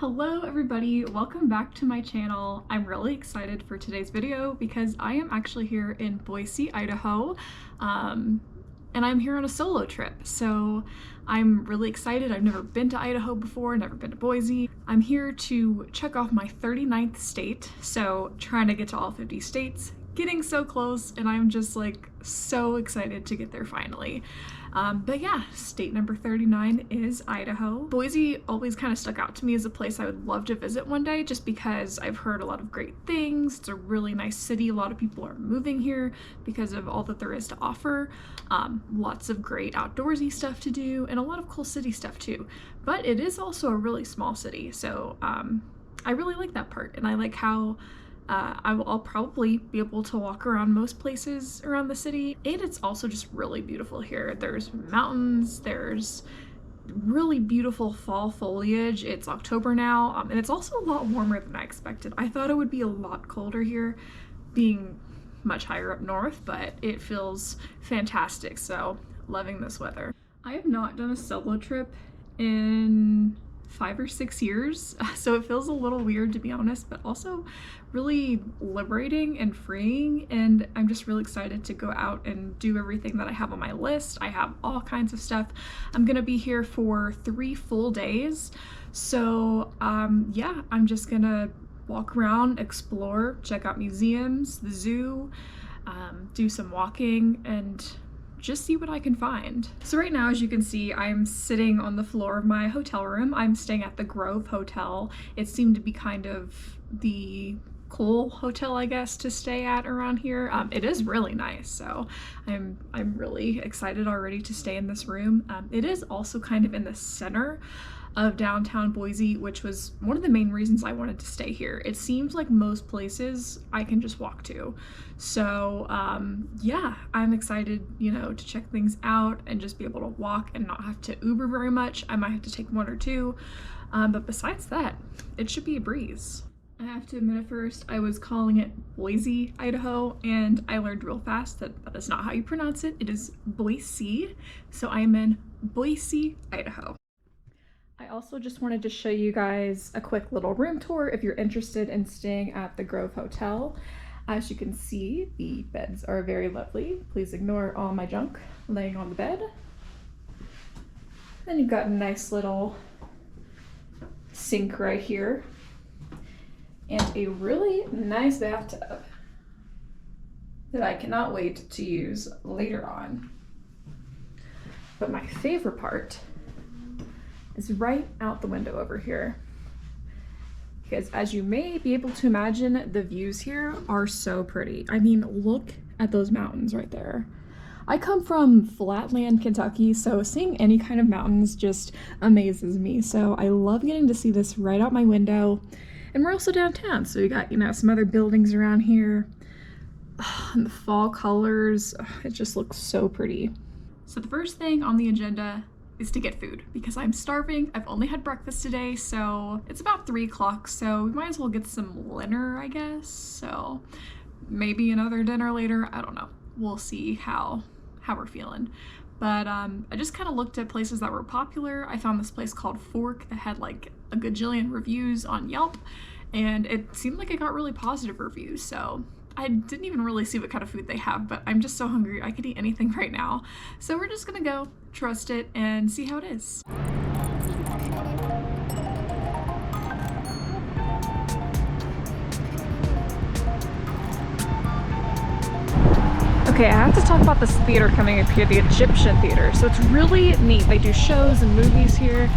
Hello everybody, welcome back to my channel. I'm really excited for today's video because I am actually here in Boise, Idaho, and I'm here on a solo trip. So I'm really excited. I've never been to Idaho before, never been to Boise. I'm here to check off my 39th state, so trying to get to all 50 states. Getting so close, and I'm just like so excited to get there finally. But yeah, state number 39 is Idaho. Boise always kind of stuck out to me as a place I would love to visit one day just because I've heard a lot of great things. It's a really nice city. A lot of people are moving here because of all that there is to offer. Lots of great outdoorsy stuff to do and a lot of cool city stuff too. But it is also a really small city, so I really like that part, and I like how I'll probably be able to walk around most places around the city, and it's also just really beautiful here. There's mountains, there's really beautiful fall foliage. It's October now, and it's also a lot warmer than I expected. I thought it would be a lot colder here, being much higher up north, but it feels fantastic, so loving this weather. I have not done a solo trip in 5 or 6 years, so it feels a little weird to be honest, but also really liberating and freeing, and I'm just really excited to go out and do everything that I have on my list. I have all kinds of stuff. I'm gonna be here for 3 full days, so yeah, I'm just gonna walk around, explore, check out museums, the zoo, do some walking, and just see what I can find. So right now, as you can see, I'm sitting on the floor of my hotel room. I'm staying at the Grove Hotel. It seemed to be kind of the cool hotel, I guess, to stay at around here. It is really nice, so I'm really excited already to stay in this room. It is also kind of in the center of downtown Boise, which was one of the main reasons I wanted to stay here. It seems like most places I can just walk to. So yeah, I'm excited, you know, to check things out and just be able to walk and not have to Uber very much. I might have to take one or two, but besides that, it should be a breeze. I have to admit at first I was calling it Boise, Idaho, and I learned real fast that that is not how you pronounce it. It is Boise, so I am in Boise, Idaho. I also just wanted to show you guys a quick little room tour if you're interested in staying at the Grove Hotel. As you can see, the beds are very lovely. Please ignore all my junk laying on the bed. Then you've got a nice little sink right here and a really nice bathtub that I cannot wait to use later on. But my favorite part is right out the window over here, because as you may be able to imagine, the views here are so pretty. I mean, look at those mountains right there. I come from Flatland, Kentucky, so seeing any kind of mountains just amazes me. So I love getting to see this right out my window. And we're also downtown, so we got, you know, some other buildings around here. And the fall colors, it just looks so pretty. So the first thing on the agenda is to get food because I'm starving. I've only had breakfast today, so it's about 3 o'clock, so we might as well get some dinner, I guess. So maybe another dinner later, I don't know. We'll see how we're feeling. But I just kind of looked at places that were popular. I found this place called Fork that had like a gajillion reviews on Yelp, and it seemed like it got really positive reviews, so I didn't even really see what kind of food they have, but I'm just so hungry. I could eat anything right now. So we're just gonna go, trust it, and see how it is. Okay, I have to talk about this theater coming up here, the Egyptian Theater. So it's really neat. They do shows and movies here,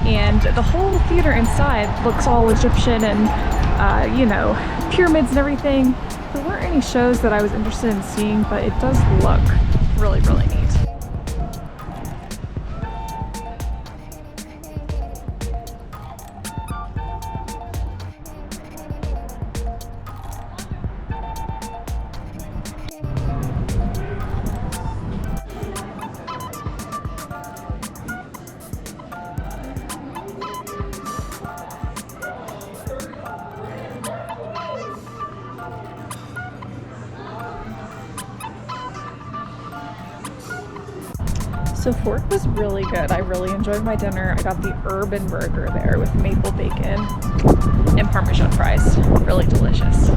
and the whole theater inside looks all Egyptian and, you know, pyramids and everything. There weren't any shows that I was interested in seeing, but it does look really, really neat. So Fork was really good. I really enjoyed my dinner. I got the urban burger there with maple bacon and Parmesan fries. Really delicious.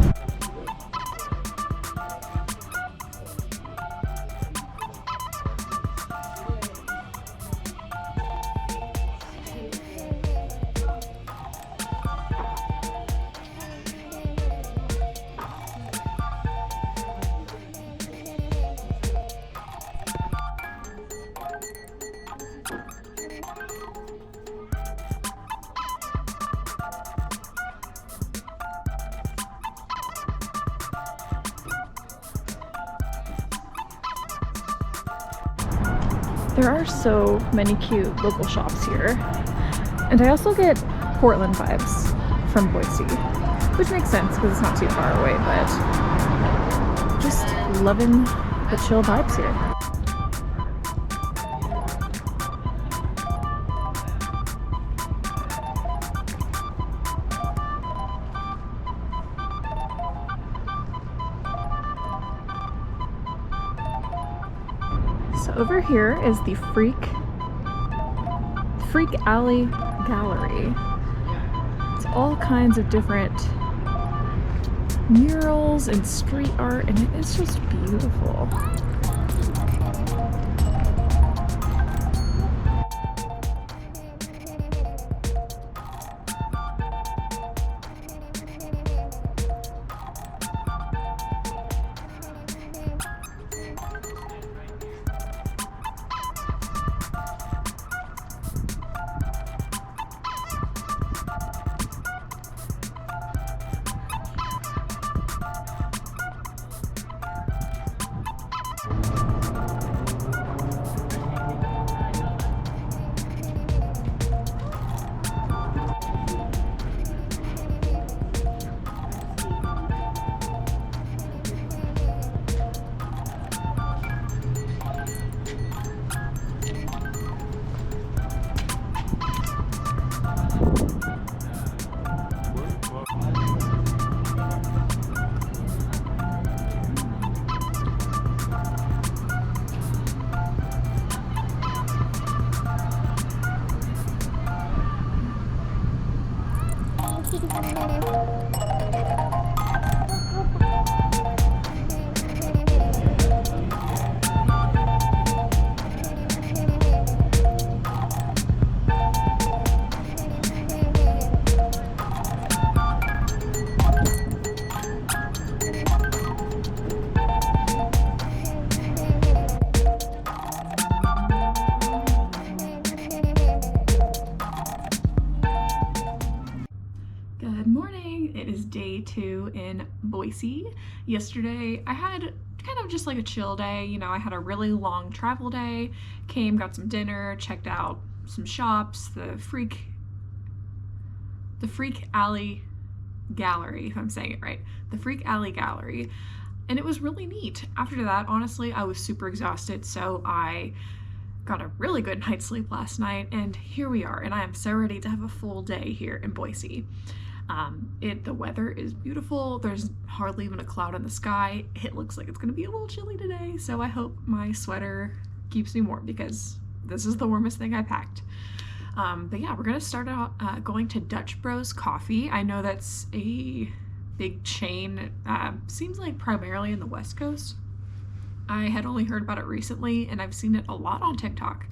There are so many cute local shops here. And I also get Portland vibes from Boise, which makes sense because it's not too far away, but just loving the chill vibes here. So over here is the Freak Alley Gallery. It's all kinds of different murals and street art, and it is just beautiful. Good morning. It is day 2 in Boise. Yesterday I had kind of just like a chill day. You know, I had a really long travel day, came, got some dinner, checked out some shops, the Freak Alley Gallery, if I'm saying it right, the Freak Alley Gallery, and it was really neat. After that, honestly, I was super exhausted, so I got a really good night's sleep last night, and here we are, and I am so ready to have a full day here in Boise. The weather is beautiful. There's hardly even a cloud in the sky. It looks like it's going to be a little chilly today, so I hope my sweater keeps me warm because this is the warmest thing I packed. But yeah, we're going to start out going to Dutch Bros Coffee. I know that's a big chain. Seems like primarily in the West Coast. I had only heard about it recently, and I've seen it a lot on TikTok.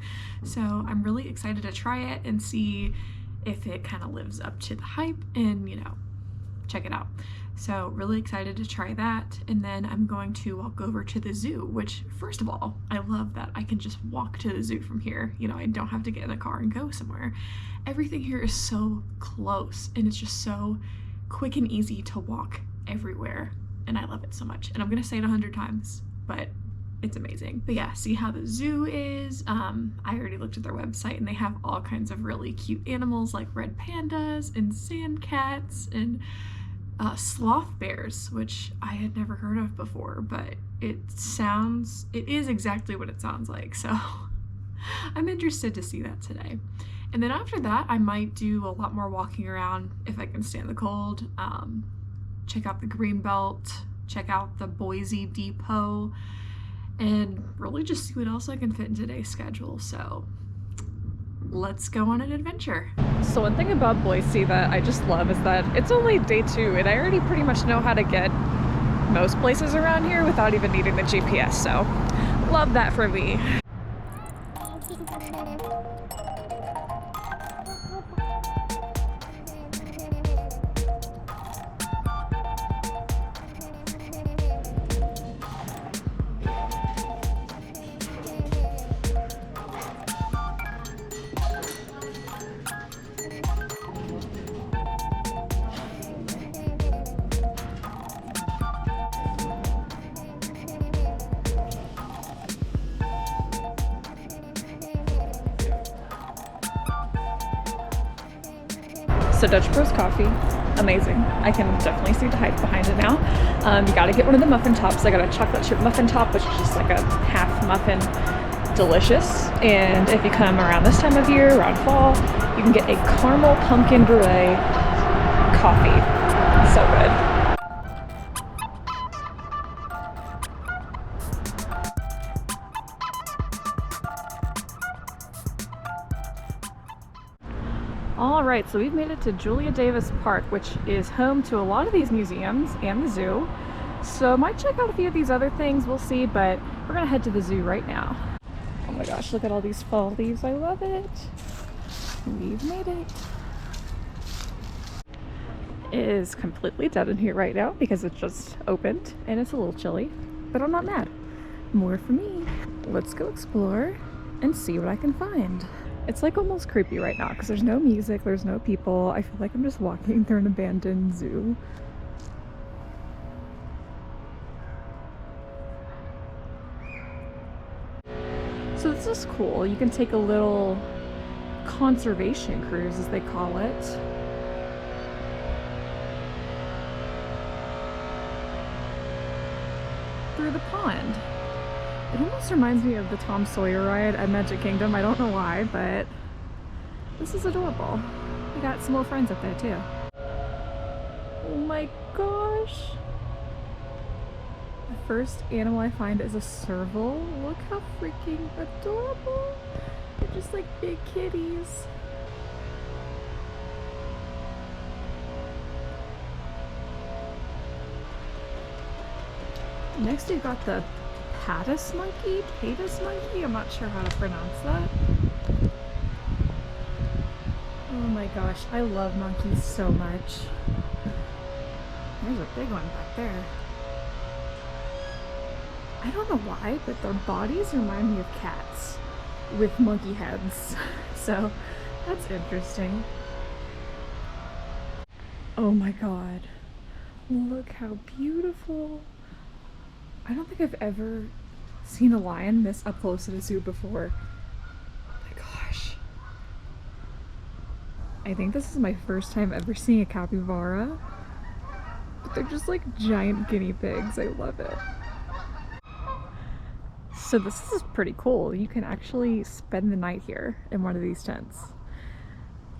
So I'm really excited to try it and see if it kind of lives up to the hype and, you know, check it out. So really excited to try that. And then I'm going to walk over to the zoo, which first of all, I love that I can just walk to the zoo from here. You know, I don't have to get in a car and go somewhere. Everything here is so close and it's just so quick and easy to walk everywhere. And I love it so much. And I'm gonna say it 100 times, but it's amazing. But yeah, see how the zoo is. I already looked at their website and they have all kinds of really cute animals like red pandas and sand cats and sloth bears, which I had never heard of before, but it is exactly what it sounds like. So I'm interested to see that today. And then after that, I might do a lot more walking around if I can stand the cold. Check out the Greenbelt, check out the Boise Depot, and really just see what else I can fit in today's schedule. So let's go on an adventure. So one thing about Boise that I just love is that it's only day 2 and I already pretty much know how to get most places around here without even needing the GPS, so love that for me. So Dutch Bros coffee, amazing. I can definitely see the hype behind it now. You gotta get one of the muffin tops. I got a chocolate chip muffin top, which is just like a half muffin, delicious. And if you come around this time of year, around fall, you can get a caramel pumpkin brulee coffee. So good. Alright, so we've made it to Julia Davis Park, which is home to a lot of these museums and the zoo. So I might check out a few of these other things, we'll see, but we're gonna head to the zoo right now. Oh my gosh, look at all these fall leaves, I love it. We've made it. It is completely dead in here right now because it just opened and it's a little chilly, but I'm not mad. More for me. Let's go explore and see what I can find. It's like almost creepy right now because there's no music, there's no people. I feel like I'm just walking through an abandoned zoo. So this is cool. You can take a little conservation cruise, as they call it. Through the pond. It almost reminds me of the Tom Sawyer ride at Magic Kingdom. I don't know why, but this is adorable. We got some more friends up there too. Oh my gosh. The first animal I find is a serval. Look how freaking adorable. They're just like big kitties. Next we've got the Patis monkey? I'm not sure how to pronounce that. Oh my gosh, I love monkeys so much. There's a big one back there. I don't know why, but their bodies remind me of cats with monkey heads. So that's interesting. Oh my god. Look how beautiful. I don't think I've ever seen a lion this up close at a zoo before. Oh my gosh. I think this is my first time ever seeing a capybara. But they're just like giant guinea pigs. I love it. So this is pretty cool. You can actually spend the night here in one of these tents.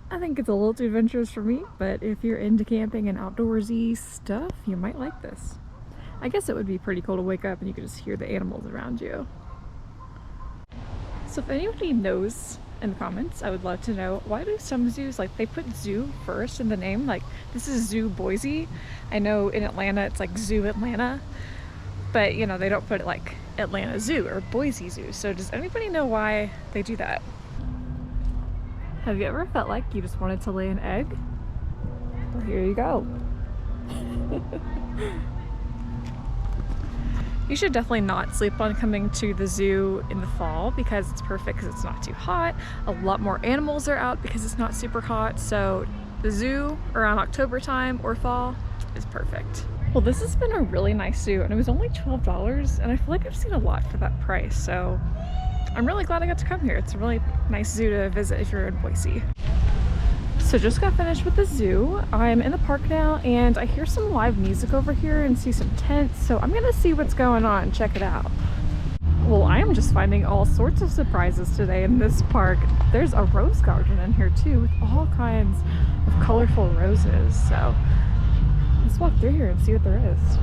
I think it's a little too adventurous for me, but if you're into camping and outdoorsy stuff, you might like this. I guess it would be pretty cool to wake up and you could just hear the animals around you. So if anybody knows in the comments, I would love to know, why do some zoos, like, they put zoo first in the name? Like, this is Zoo Boise. I know in Atlanta it's like Zoo Atlanta, but you know, they don't put it like Atlanta Zoo or Boise Zoo. So does anybody know why they do that? Have you ever felt like you just wanted to lay an egg? Well, here you go. You should definitely not sleep on coming to the zoo in the fall because it's perfect because it's not too hot. A lot more animals are out because it's not super hot. So the zoo around October time or fall is perfect. Well, this has been a really nice zoo and it was only $12 and I feel like I've seen a lot for that price. So I'm really glad I got to come here. It's a really nice zoo to visit if you're in Boise. So just got finished with the zoo. I'm in the park now and I hear some live music over here and see some tents. So I'm gonna see what's going on, check it out. Well, I am just finding all sorts of surprises today in this park. There's a rose garden in here too with all kinds of colorful roses. So let's walk through here and see what there is.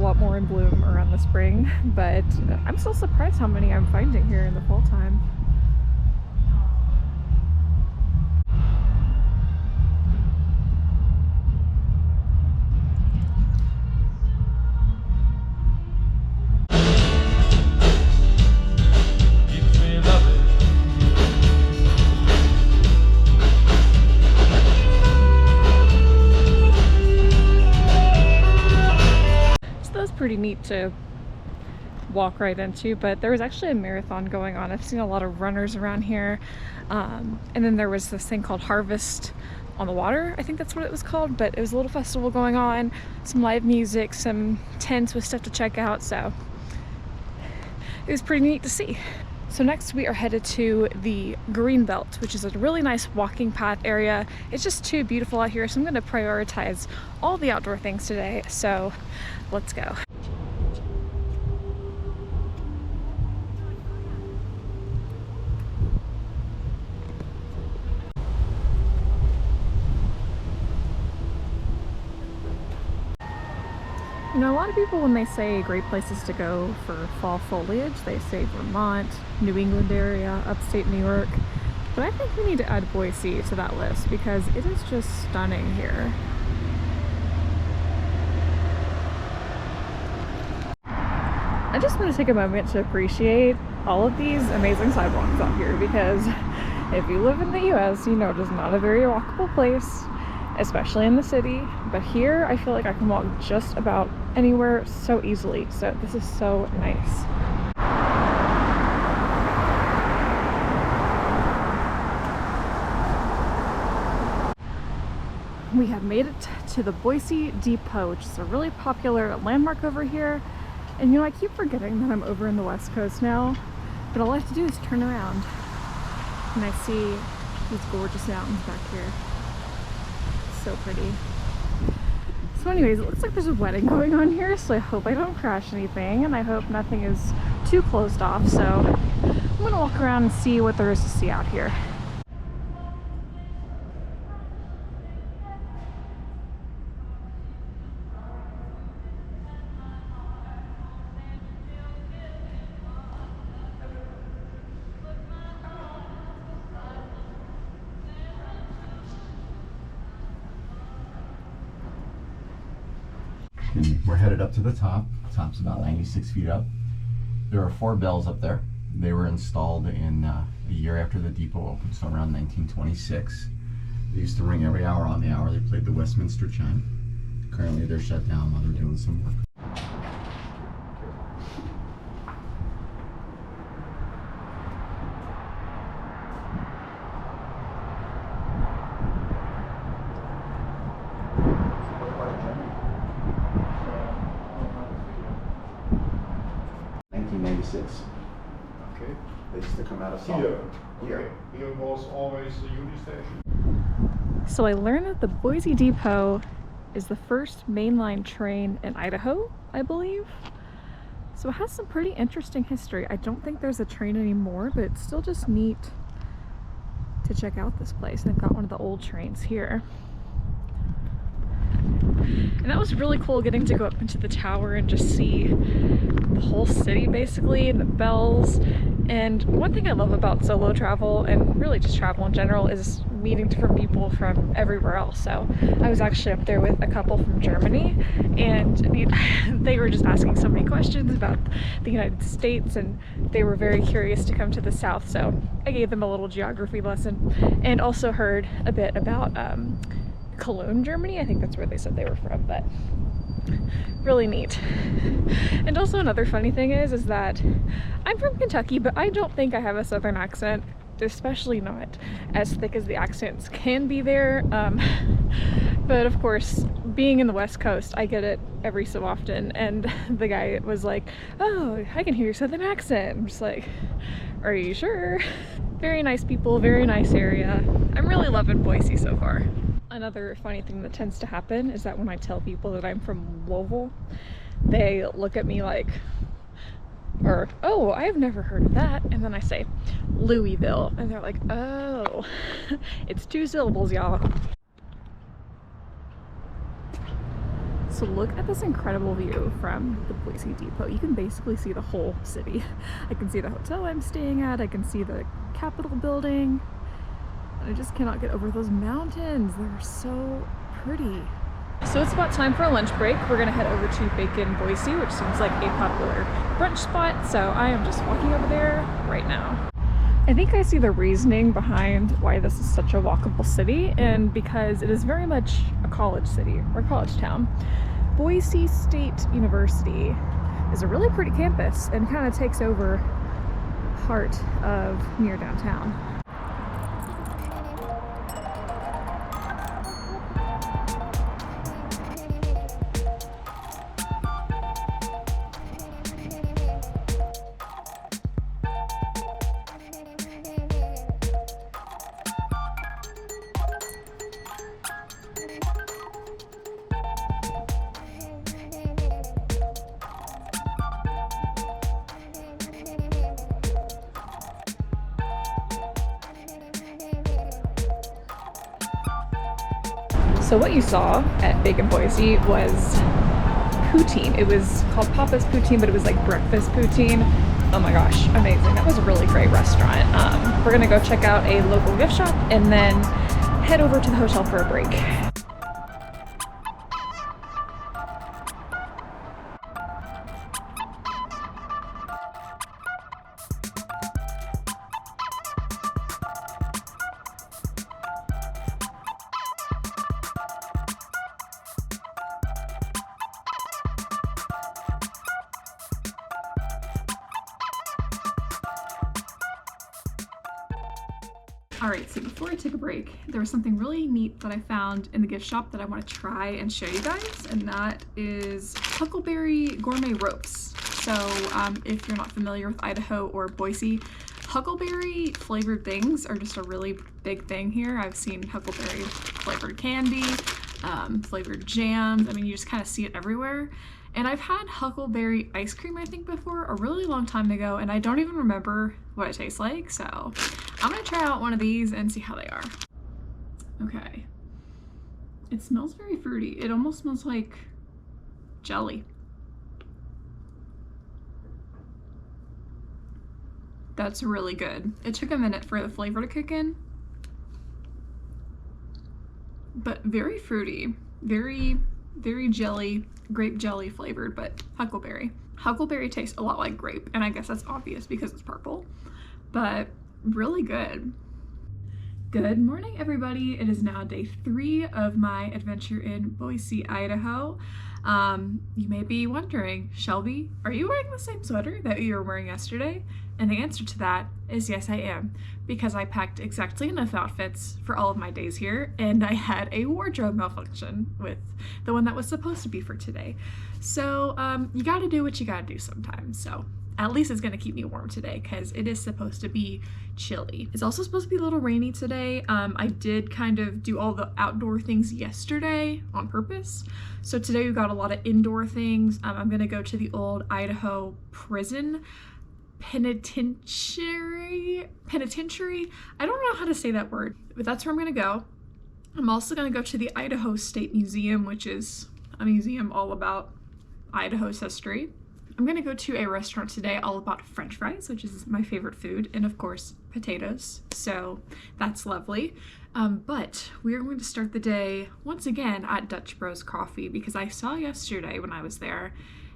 lot more in bloom around the spring, but I'm still surprised how many I'm finding here in the fall time. Pretty neat to walk right into, but there was actually a marathon going on. I've seen a lot of runners around here, and then there was this thing called Harvest on the Water, I think that's what it was called, but it was a little festival going on, some live music, some tents with stuff to check out, so it was pretty neat to see. So next we are headed to the Greenbelt, which is a really nice walking path area. It's just too beautiful out here, so I'm going to prioritize all the outdoor things today, so let's go. You know, a lot of people, when they say great places to go for fall foliage, they say Vermont, New England area, upstate New York, but I think we need to add Boise to that list because it is just stunning here. I just want to take a moment to appreciate all of these amazing sidewalks out here, because if you live in the US, you know it is not a very walkable place, especially in the city, but here I feel like I can walk just about anywhere so easily, so this is so nice. We have made it to the Boise Depot, which is a really popular landmark over here. And you know, I keep forgetting that I'm over in the West Coast now, but all I have to do is turn around and I see these gorgeous mountains back here. So pretty. So anyways, it looks like there's a wedding going on here, so I hope I don't crash anything, and I hope nothing is too closed off, so I'm gonna walk around and see what there is to see out here. And we're headed up to the top. Top's about 96 feet up. There are 4 bells up there. They were installed in a year after the depot opened, so around 1926. They used to ring every hour on the hour. They played the Westminster chime. Currently they're shut down while they're doing some work. Okay. They used to come out of Here. Here. Okay. Here was always the Union Station. So I learned that the Boise Depot is the first mainline train in Idaho, I believe. So it has some pretty interesting history. I don't think there's a train anymore, but it's still just neat to check out this place. They've got one of the old trains here. And that was really cool, getting to go up into the tower and just see the whole city basically, and the bells. And one thing I love about solo travel, and really just travel in general, is meeting different people from everywhere else. So I was actually up there with a couple from Germany, and they were just asking so many questions about the United States, and they were very curious to come to the South. So I gave them a little geography lesson, and also heard a bit about Cologne, Germany. I think that's where they said they were from, but really neat. And also another funny thing is that I'm from Kentucky, but I don't think I have a southern accent, especially not as thick as the accents can be there. But of course, being in the West Coast, I get it every so often, and the guy was like, "Oh, I can hear your southern accent." I'm just like, "Are you sure?" Very nice people, very nice area. I'm really loving Boise so far. Another funny thing that tends to happen is that when I tell people that I'm from Louisville, they look at me like, or, "Oh, I've never heard of that." And then I say Louisville, and they're like, "Oh." It's 2 syllables, y'all. So look at this incredible view from the Boise Depot. You can basically see the whole city. I can see the hotel I'm staying at, I can see the Capitol building, and I just cannot get over those mountains. They're so pretty. So it's about time for a lunch break. We're gonna head over to Bacon Boise, which seems like a popular brunch spot. So I am just walking over there right now. I think I see the reasoning behind why this is such a walkable city, and because it is very much a college city or college town. Boise State University is a really pretty campus and kind of takes over part of near downtown. So what you saw at Bacon Boise was poutine. It was called Papa's Poutine, but it was like breakfast poutine. Oh my gosh, amazing. That was a really great restaurant. We're gonna go check out a local gift shop and then head over to the hotel for a break. Alright, so before I take a break, there was something really neat that I found in the gift shop that I want to try and show you guys, and that is Huckleberry Gourmet Ropes. So if you're not familiar with Idaho or Boise, huckleberry flavored things are just a really big thing here. I've seen huckleberry flavored candy, flavored jams. I mean, you just kind of see it everywhere. And I've had huckleberry ice cream, I think, before a really long time ago, and I don't even remember what it tastes like, so I'm gonna try out one of these and see how they are. Okay. It smells very fruity. It almost smells like jelly. That's really good. It took a minute for the flavor to kick in, but very fruity, very jelly, grape jelly flavored, but huckleberry. Huckleberry tastes a lot like grape, and I guess that's obvious because it's purple, but really good. Good morning, everybody. It is now day 3 of my adventure in Boise, Idaho. You may be wondering, Shelby, are you wearing the same sweater that you were wearing yesterday? And the answer to that is yes, I am, because I packed exactly enough outfits for all of my days here, and I had a wardrobe malfunction with the one that was supposed to be for today. So you gotta do what you gotta do sometimes. So at least it's gonna keep me warm today because it is supposed to be chilly. It's also supposed to be a little rainy today. I did kind of do all the outdoor things yesterday on purpose. So today we've got a lot of indoor things. I'm gonna go to the old Idaho prison penitentiary. I don't know how to say that word, but that's where I'm gonna go. I'm also gonna go to the Idaho State Museum, which is a museum all about Idaho's history. I'm gonna go to a restaurant today all about French fries, which is my favorite food, and of course potatoes, so that's lovely. But we are going to start the day once again at Dutch Bros Coffee, because I saw yesterday when I was there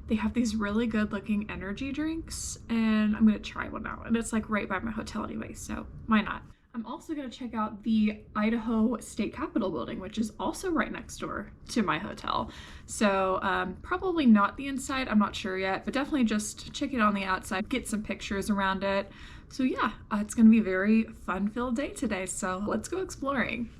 they have these really good looking energy drinks, and I'm gonna try one out, and it's like right by my hotel anyway, so why not? I'm also gonna check out the Idaho State Capitol building, which is also right next door to my hotel. So probably not the inside, I'm not sure yet, but definitely just check it on the outside, get some pictures around it. So yeah, it's gonna be a very fun-filled day today, so let's go exploring.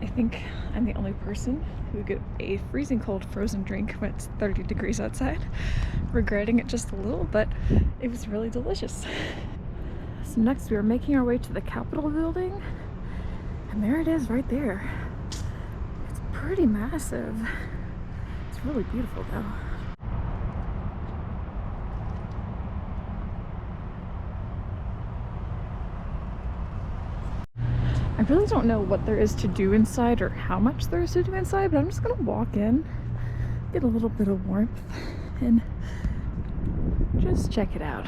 I think I'm the only person who get a freezing cold frozen drink when it's 30 degrees outside. Regretting it just a little, but it was really delicious. So next we are making our way to the Capitol building, And there it is right there. It's pretty massive. It's really beautiful though. I really don't know what there is to do inside or how much there is to do inside, but I'm just gonna walk in, get a little bit of warmth, and just check it out.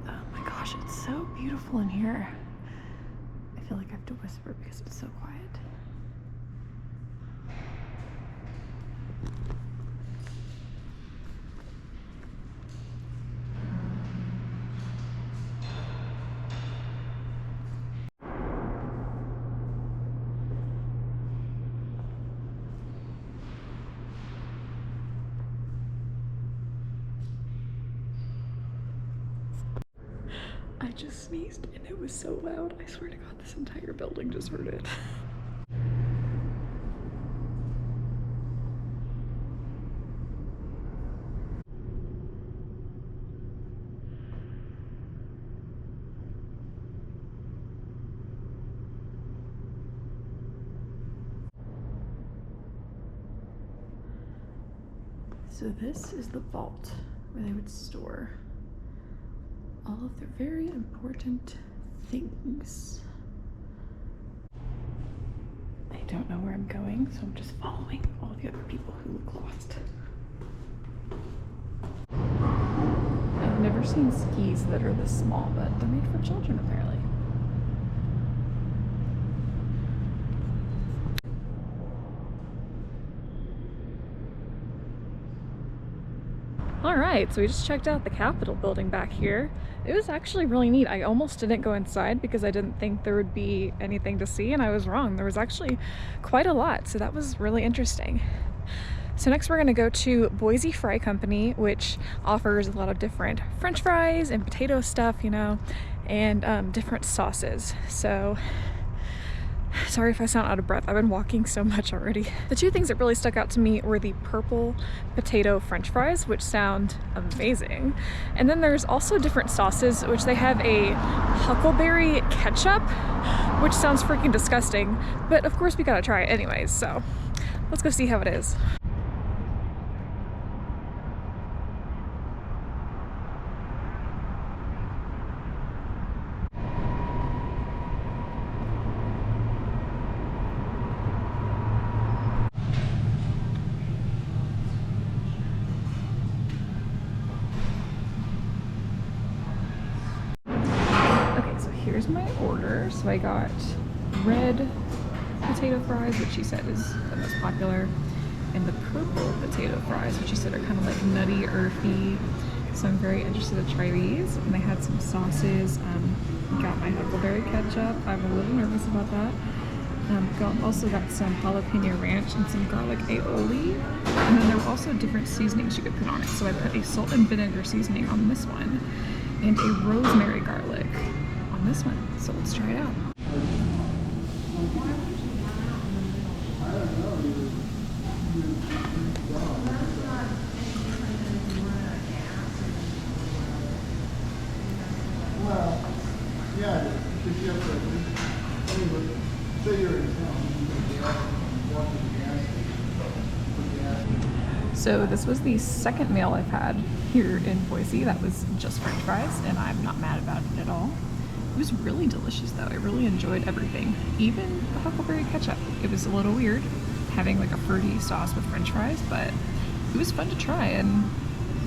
Oh my gosh, it's so beautiful in here. I feel like I have to whisper because it's so quiet. I just sneezed and it was so loud. I swear to God, this entire building just heard it. So this is the vault where they would store all of their very important things. I don't know where I'm going, so I'm just following all the other people who look lost. I've never seen skis that are this small, but they're made for children apparently. Alright, so we just checked out the Capitol building back here. It was actually really neat. I almost didn't go inside because I didn't think there would be anything to see, and I was wrong. There was actually quite a lot, so that was really interesting. So next we're gonna go to Boise Fry Company, which offers a lot of different French fries and potato stuff, you know, and different sauces. So sorry if I sound out of breath. I've been walking so much already. The two things that really stuck out to me were the purple potato French fries, which sound amazing. And then there's also different sauces, which they have a huckleberry ketchup, which sounds freaking disgusting. But of course we gotta try it anyways, so let's go see how it is. Here's my order. So I got red potato fries, which she said is the most popular, and the purple potato fries, which she said are kind of like nutty, earthy. So I'm very interested to try these. And they had some sauces. Got my huckleberry ketchup. I'm a little nervous about that. Also got some jalapeno ranch and some garlic aioli. And then there were also different seasonings you could put on it. So I put a salt and vinegar seasoning on this one and a rosemary garlic on this one. So let's try it out. Well, yeah, if you have to, say you're in town, So this was the second meal I've had here in Boise that was just French fries, and I'm not mad about it at all. It was really delicious though. I really enjoyed everything, even the huckleberry ketchup. It was a little weird having like a fruity sauce with French fries, but it was fun to try. And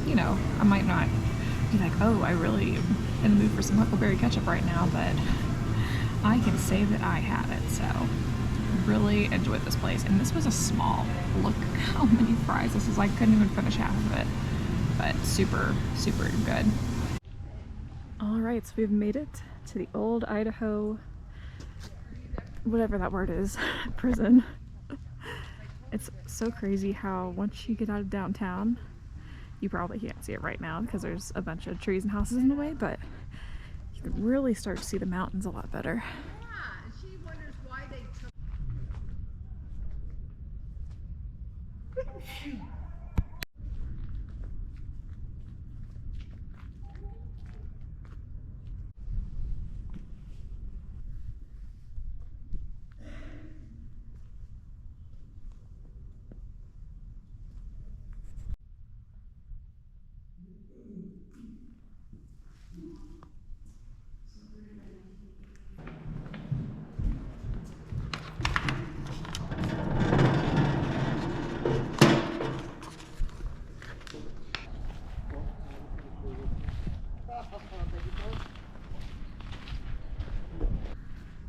you know, I might not be like, oh, I really am in the mood for some huckleberry ketchup right now, but I can say that I had it. So really enjoyed this place. And this was a small, look how many fries this is. I couldn't even finish half of it, but super, super good. All right, so we've made it to the old Idaho, whatever that word is, prison. It's so crazy how once you get out of downtown, you probably can't see it right now because there's a bunch of trees and houses in the way, but you can really start to see the mountains a lot better.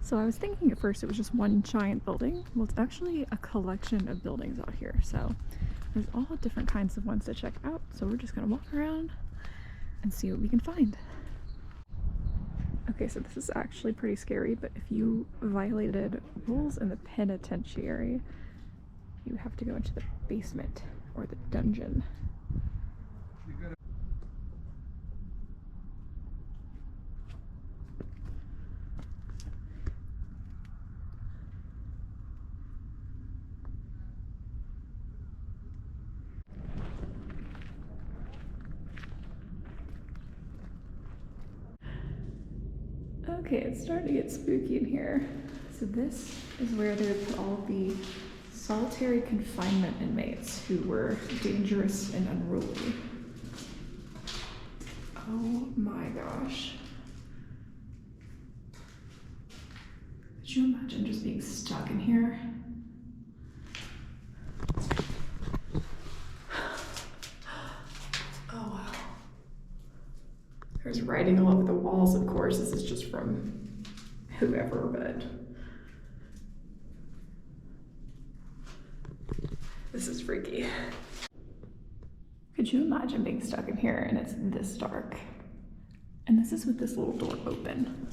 So I was thinking at first it was just one giant building. Well, it's actually a collection of buildings out here. So there's all different kinds of ones to check out. So we're just gonna walk around and see what we can find. Okay, so this is actually pretty scary, but if you violated rules in the penitentiary, you have to go into the basement or the dungeon. Okay, it's starting to get spooky in here. So this is where they would put all the solitary confinement inmates who were dangerous and unruly. Oh my gosh. Could you imagine just being stuck in here? Oh wow. There's writing all over the walls, of course. This is just from whoever, but this is freaky. Could you imagine being stuck in here and it's this dark? And this is with this little door open.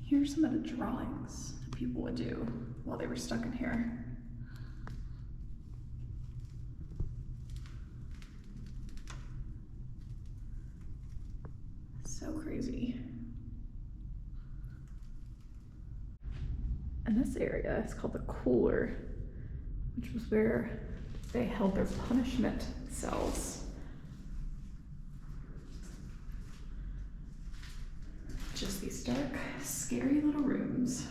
Here's some of the drawings that people would do while they were stuck in here. So crazy. And this area is called the cooler, which was where they held their punishment cells. Just these dark, scary little rooms.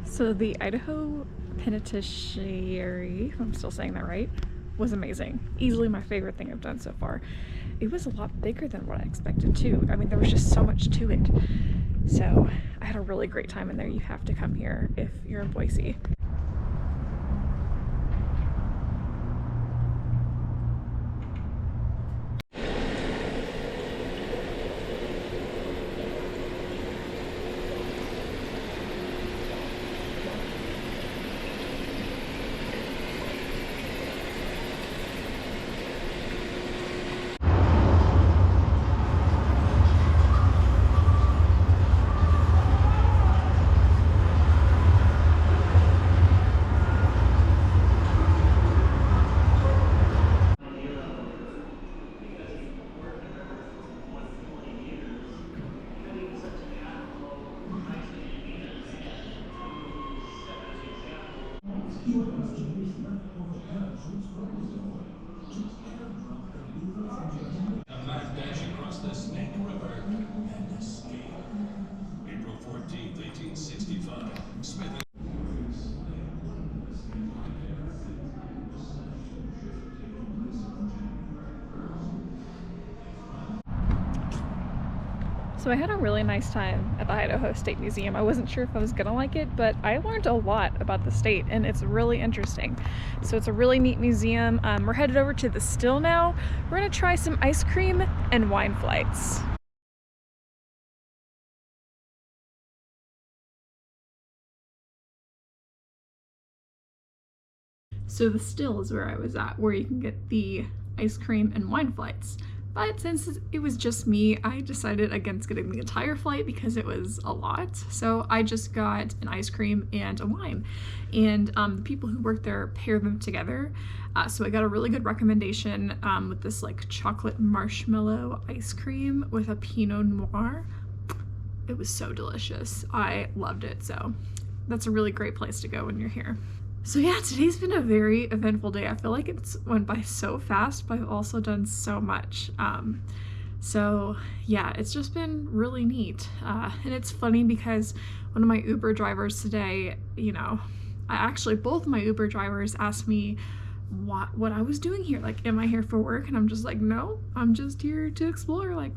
So the Idaho Penitentiary, if I'm still saying that right, was amazing. Easily my favorite thing I've done so far. It was a lot bigger than what I expected too. I mean, there was just so much to it. So I had a really great time in there. You have to come here if you're in Boise. A mad dash across the Snake River and escape. April 14th, 1865. Smith. So I had a really nice time at the Idaho State Museum. I wasn't sure if I was gonna like it, but I learned a lot about the state and it's really interesting. So it's a really neat museum. We're headed over to the Still now. We're gonna try some ice cream and wine flights. So the Still is where I was at, where you can get the ice cream and wine flights. But since it was just me, I decided against getting the entire flight because it was a lot. So I just got an ice cream and a wine. And the people who work there pair them together. So I got a really good recommendation with this like chocolate marshmallow ice cream with a Pinot Noir. It was so delicious. I loved it. So that's a really great place to go when you're here. So yeah, today's been a very eventful day. I feel like it's went by so fast, but I've also done so much. So yeah, it's just been really neat. And it's funny because one of my Uber drivers today, you know, both my Uber drivers asked me what I was doing here. Like, am I here for work? And I'm just like, no, I'm just here to explore. Like,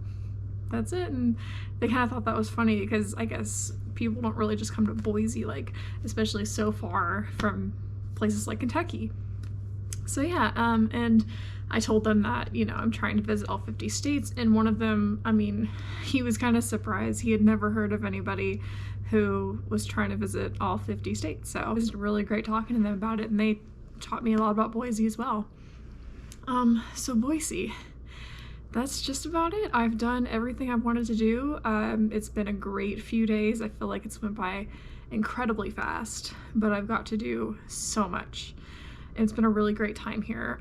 that's it. And they kind of thought that was funny because I guess people don't really just come to Boise, like, especially so far from places like Kentucky. So yeah, and I told them that, you know, I'm trying to visit all 50 states, and one of them, I mean, he was kind of surprised. He had never heard of anybody who was trying to visit all 50 states. So it was really great talking to them about it, and they taught me a lot about Boise as well. So Boise. That's just about it. I've done everything I've wanted to do. It's been a great few days. I feel like it's went by incredibly fast, but I've got to do so much. It's been a really great time here.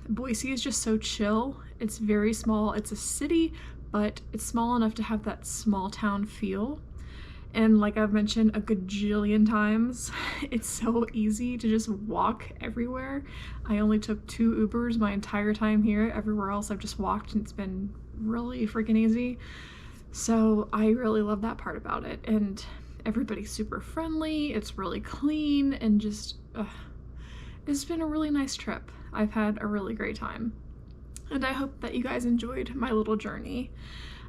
Boise is just so chill. It's very small. It's a city, but it's small enough to have that small town feel. And like I've mentioned a gajillion times, it's so easy to just walk everywhere. I only took 2 Ubers my entire time here. Everywhere else I've just walked and it's been really freaking easy. So I really love that part about it. And everybody's super friendly, it's really clean, and just, it's been a really nice trip. I've had a really great time. And I hope that you guys enjoyed my little journey.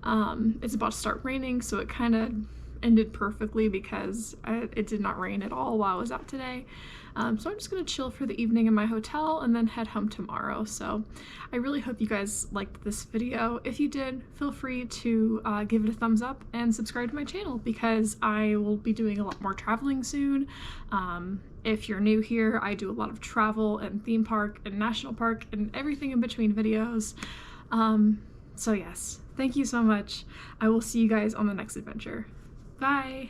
It's about to start raining, so it kind of ended perfectly because it did not rain at all while I was out today. So I'm just gonna chill for the evening in my hotel and then head home tomorrow. So I really hope you guys liked this video. If you did, feel free to give it a thumbs up and subscribe to my channel because I will be doing a lot more traveling soon. If you're new here, I do a lot of travel and theme park and national park and everything in between videos. So yes, thank you so much. I will see you guys on the next adventure. Bye!